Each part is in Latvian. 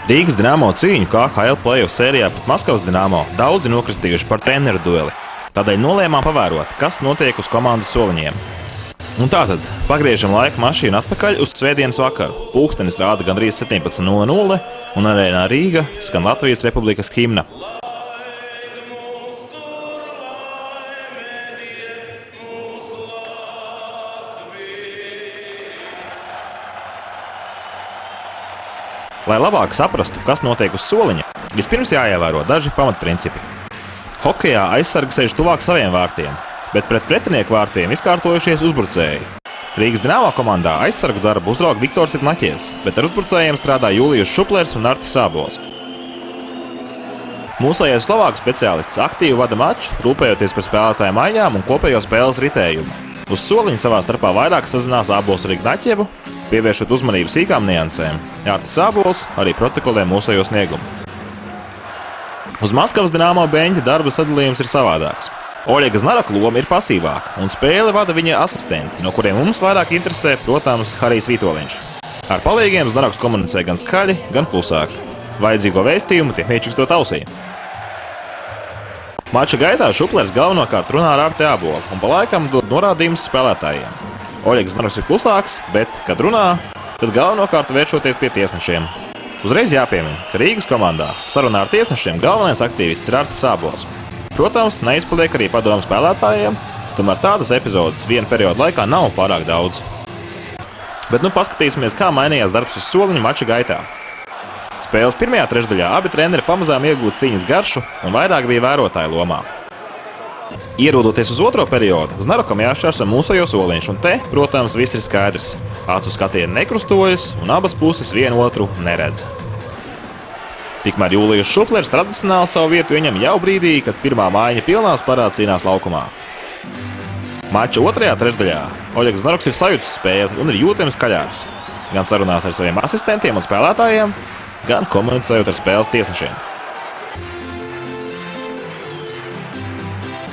Rīgas Dinamo cīņu KHL play-off sērijā pret Maskavas Dinamo daudzi nokristījuši par treneru dueli. Tādēļ nolēmām pavērot, kas notiek uz komandas soliņiem. Un tātad pagriežam laika mašīnu atpakaļ uz svētdienas vakaru. Pulkstenis rāda gandrīz 17:00 un arēnā Rīga skan Latvijas Republikas himna. Lai labāk saprastu, kas notiek uz soliņa, vispirms jāievēro daži pamatprincipi. Hokejā aizsargi sēž tuvāk saviem vārtiem, bet pret pretinieku vārtiem izkārtojušies uzbrucēji. Rīgas Dinamo komandā aizsargu darbu uzrauga Viktors Ignaķievs, bet ar uzbrucējiem strādā Jūlijus Šuplers un Artis Sābols. Mūsējais Slovāku speciālists aktīvi vada maču, rūpējoties par spēlētāju maiņām un kopējo spēles ritējumu. Uz soliņa savā starpā vairāk sazinās Ābols ar Ignaķievu, pievēršot uzmanību sīkām niansēm. Artis Sābols arī protokolē mūsējo sniegumu. Uz Maskavas Dinamo beņķa darba sadalījums ir savādāks. Oļega Znaraka loma ir pasīvāka, un spēli vada viņa asistenti, no kuriem mums vairāk interesē, protams, Harijs Vitoļņš. Ar palīgiem Znaraks komunicē gan skaļi, gan klusāk. Vajadzīgo vēstījumu tiek iečakstot ausī. Mača gaitā Šuplers galvenokārt runā ar Arti Ābolu un pa laikam dod norādījumus spēlētājiem. Oļegs Znaraks ir klusāks, bet, kad runā, tad galvenokārt vēršoties pie tiesnešiem. Uzreiz jāpiemina, ka Rīgas komandā sarunā ar tiesnešiem galvenais aktīvists ir Artis Sābols. Protams, neizpaliek arī padomu spēlētājiem, tomēr tādas epizodes viena perioda laikā nav pārāk daudz. Bet nu paskatīsimies, kā mainījās darbs uz soliņa mača gaitā. Spēles pirmajā trešdaļā abi treneri pamazām iegūta cīņas garšu un vairāk bija vērotāju lomā. Ierodoties uz otro periodu, Znarakam jāšķērso mūsējo soliņš, un te, protams, viss ir skaidrs. Acu skatieni nekrustojas, un abas puses vienu otru neredz. Tikmēr Jūlijus Šuplers tradicionāli savu vietu ieņem jau brīdī, kad pirmā maiņa pilnā sparā cīnās laukumā. Mača otrajā trešdaļā Oļegs Znaraks ir sajūtas spēli un ir jūtams skaļāks. Gan sarunās ar saviem asistentiem un spēlētājiem, gan komunicējot ar spēles tiesnešiem.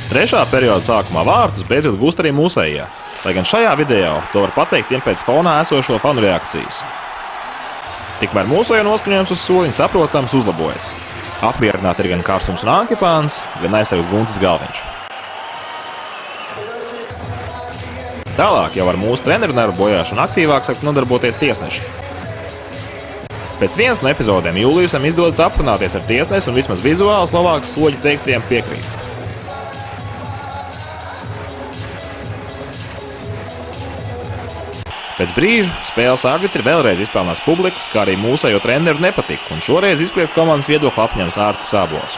Trešā perioda sākumā vārtus beidzot gūst arī mūsējie, lai gan šajā video to var pateikt tiem pēc fonā esošo fanu reakcijas. Tikmēr mūsējo noskaņojums uz soliņa saprotams uzlabojas. Apmierināti ir gan Kārsums un Ankipāns, gan aizsargs Guntis Galviņš. Tālāk jau ar mūsu treneru nervu bojāšanu aktīvāk sāk nodarboties tiesneši. Pēc vienas no epizodēm Jūlijusam izdodas aprunāties ar tiesnesi un vismaz vizuāli Slovākas soļu teiktiem piekrīt. Pēc brīža spēles arbitri vēlreiz izpelnās publikas, kā arī mūsējo treneru nepatika, un šoreiz izkliet komandas viedokli apņems Artis Sābols.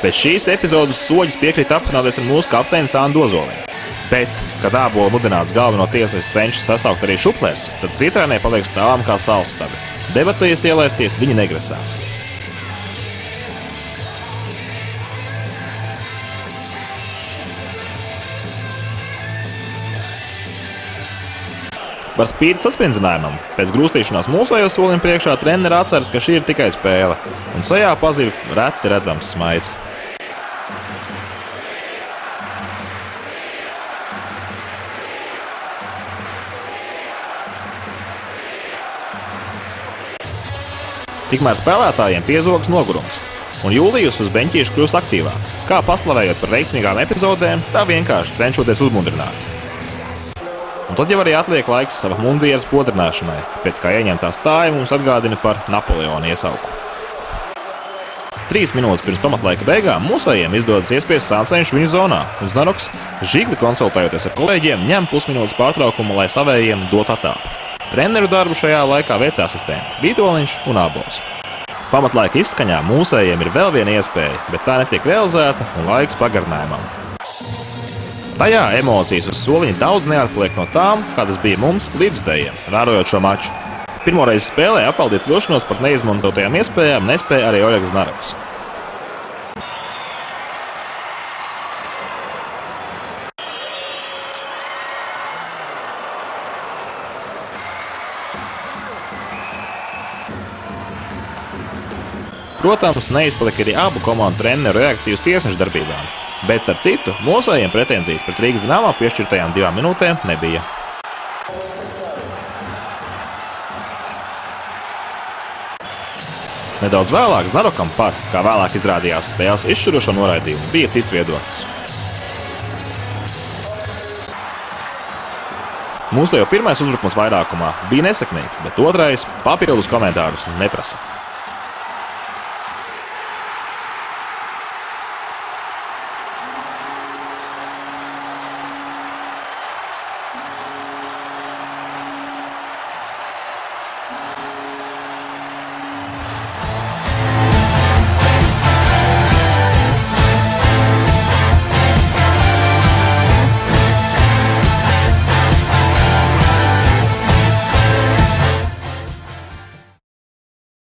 Pēc šīs epizodes soļus piekrīt aprunāties ar mūsu kapteini Sandu Ozoliņu. Bet, kad Ābola mudināts galveno tiesneši cenšas sasaukt arī Šuplers, tad Svitrēnē paliek stāvam kā salsstabi. Debatēs ielaisties viņi negrasās. Par spīti saspringzinājumam, pēc grūstīšanās mūsējo soliņa priekšā treneri atceras, ka šī ir tikai spēle, un sajā pazīv reti redzams smaids. Tikmēr spēlētājiem piezogas nogurums, un Jūlijus uz beņķīša kļūst aktīvāks, kā paslavējot par veiksmīgām epizodēm, tā vienkārši cenšoties uzmundrināt. Un tad jau arī atliek laiks sava mundieras podrināšanai, pēc kā ieņemtā stāja mums atgādina par Napoleona iesauku. 3 minūtes pirms pamatlaika beigām mūsējiem izdodas iespiest sānceņš viņu zonā, un Znaraks, žigli konsultējoties ar kolēģiem, ņem pusminūtes pārtraukumu, lai savējiem dot atāpu. Treneru darbu šajā laikā veic asistenti Vitoļņš un Ābols. Pamatlaika izskaņā mūsējiem ir vēl viena iespēja, bet tā netiek realizēta un laiks pagarinājumam. Tajā emocijas uz soliņa daudz neatpaliek no tām, kādas bija mums līdzutējiem, vērojot šo maču. Pirmoreiz spēlē apvaldīt vilšanos par neizmantotajām iespējām nespēja arī Oļegs Znaraks. Protams, neizpalika arī abu komandu treneru reakciju uz tiesnešu darbībām. Bet, starp citu, mūsējiem pretenzijas pret Rīgas Dinamo piešķirtajām 2 minūtēm nebija. Nedaudz vēlāk Znarokam par, kā vēlāk izrādījās spēles izšķirošo noraidījumu, bija cits viedoklis. Mūsējo pirmais uzbrukums vairākumā bija nesekmīgs, bet otrais papildus komentārus neprasa.